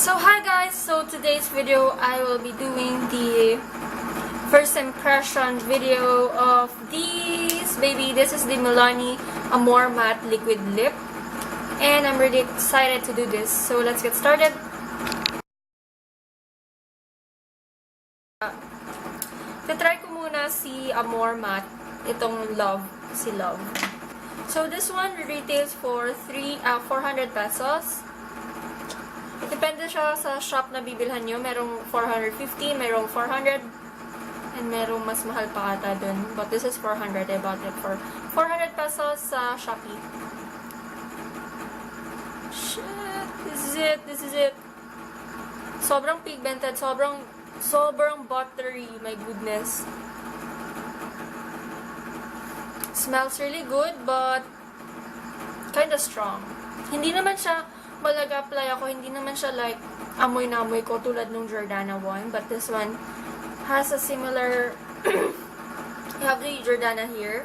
So hi guys, so today's video I will be doing the first impression video of these baby. This is the Milani Amore Matte Liquid Lip and I'm really excited to do this. So let's get started. Try ko muna si Amore Matte, itong si Love. So this one retails for 400 pesos. Depende siya sa shop na bibilhan nyo. Merong 450, merong 400, and merong mas mahal pa ata dun. But this is 400. I bought it for 400 pesos sa Shopee. Shit. This is it. Sobrang pigmented. Sobrang buttery. My goodness. Smells really good, but kinda strong. Hindi naman siya apply ako, hindi naman siya like amoy na amoy ko tulad nung Jordana one, but this one has a similar you have the Jordana here.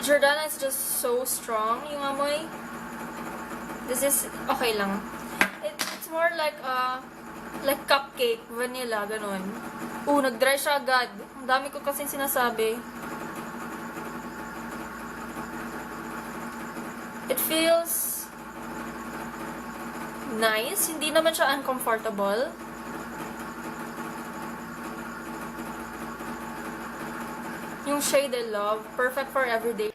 Jordana is just so strong yung amoy. This is okay lang. It's more like cupcake, vanilla, ganun. Nag-dry siya agad. Ang dami ko kasing sinasabi. It feels nice. Hindi naman siya uncomfortable. Yung shade I love. Perfect for everyday.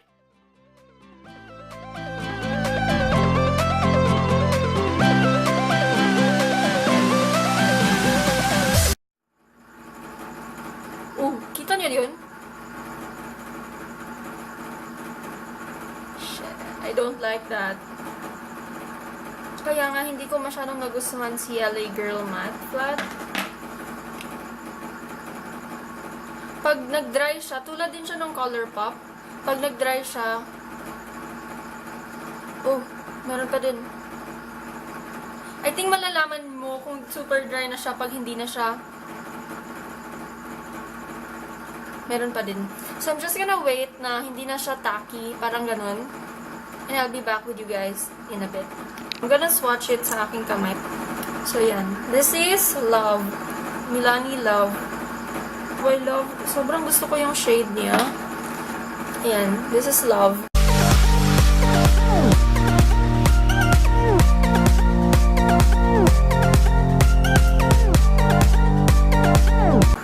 Kita niyo yun? I don't like that. Kaya nga, hindi ko masyadong nagustuhan si LA Girl Matte Flat. Pag nag-dry siya, tulad din siya ng Colourpop. Pag nag-dry siya, meron pa din. I think malalaman mo kung super dry na siya pag hindi na siya. Meron pa din. So, I'm just gonna wait na hindi na siya tacky. Parang ganun. And I'll be back with you guys in a bit. I'm gonna swatch it sa aking kamay. So, yan. This is Love. Milani Love. I love. Sobrang gusto ko yung shade niya. Ayan. This is Love.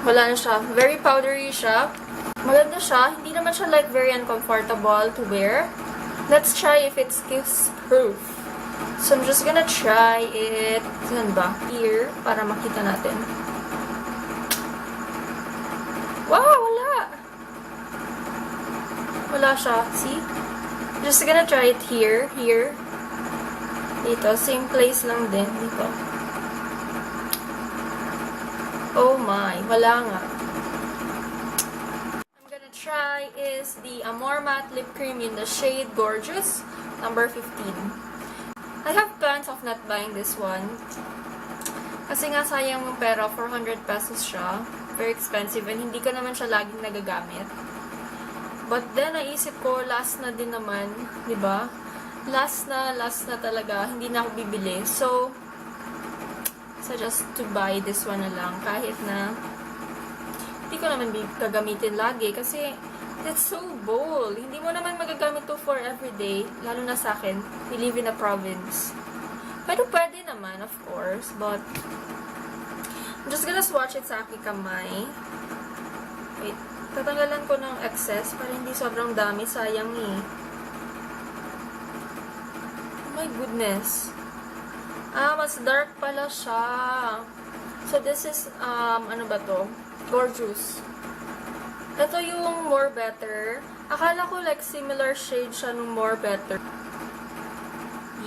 Wala na siya. Very powdery siya. Maganda siya. Hindi naman siya like very uncomfortable to wear. Let's try if it's kiss-proof. So, I'm just gonna try it. Saan ba? Here. Para makita natin. Wow! Wala! Wala siya. See? I'm just gonna try it here. Here. Dito. Same place lang din. Dito. Oh my. Wala nga. Try is the Amore Matte Lip Cream in the shade Gorgeous, number 15. I have plans of not buying this one. Kasi nga sayang yung pera, 400 pesos siya. Very expensive and hindi ko naman siya laging nagagamit. But then, naisip ko, last na din naman, di ba? Last na talaga, hindi na ako bibili. So, suggest to buy this one na lang, kahit na hindi ko naman gagamitin lagi kasi it's so bold. Hindi mo naman magagamit to for everyday, lalo na sa akin. We live in a province. Pero pwede naman, of course, but I'm just gonna swatch it sa aking kamay. Wait, tatanggalan ko ng excess para hindi sobrang dami, sayang eh. Oh my goodness. Mas dark pala siya. So this is, ano ba to? Gorgeous. Ito yung More Better. Akala ko like similar shade siya nung More Better.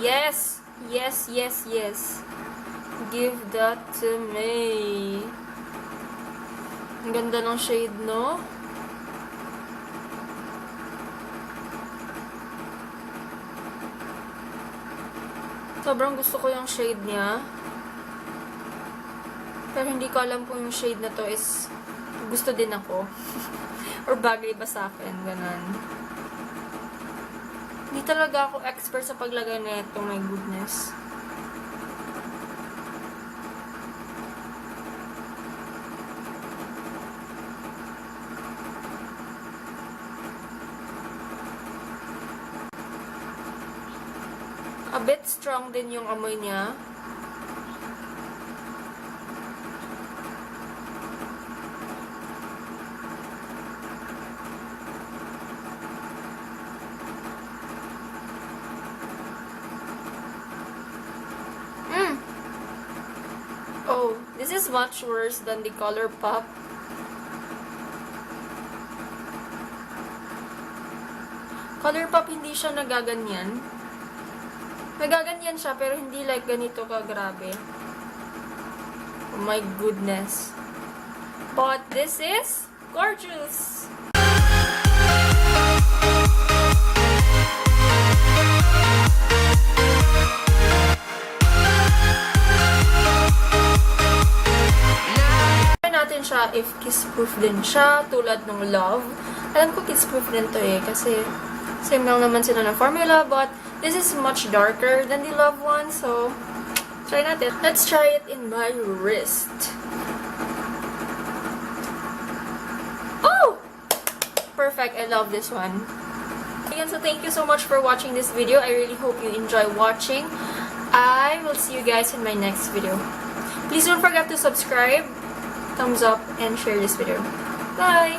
Yes! Yes, yes, yes. Give that to me. Ang ganda ng shade, no? Sobrang gusto ko yung shade niya. Pero hindi ko alam kung yung shade na to is gusto din ako. Or bagay ba sa akin. Ganun. Hindi talaga ako expert sa paglagay nito, my goodness. bit strong din yung amoy niya. Oh, this is much worse than the Color Pop. Color Pop, hindi siya nagaganyan. Nagaganyan siya, pero hindi like ganito ka-grabe. Oh my goodness. But this is gorgeous! Natin siya if kiss-proof din siya, tulad ng Love. Alam ko kiss-proof din to eh, kasi same lang naman sila ng formula, but this is much darker than the Love one, so try natin. Let's try it in my wrist. Oh! Perfect, I love this one. Again, so thank you so much for watching this video. I really hope you enjoy watching. I will see you guys in my next video. Please don't forget to subscribe, thumbs up, and share this video. Bye!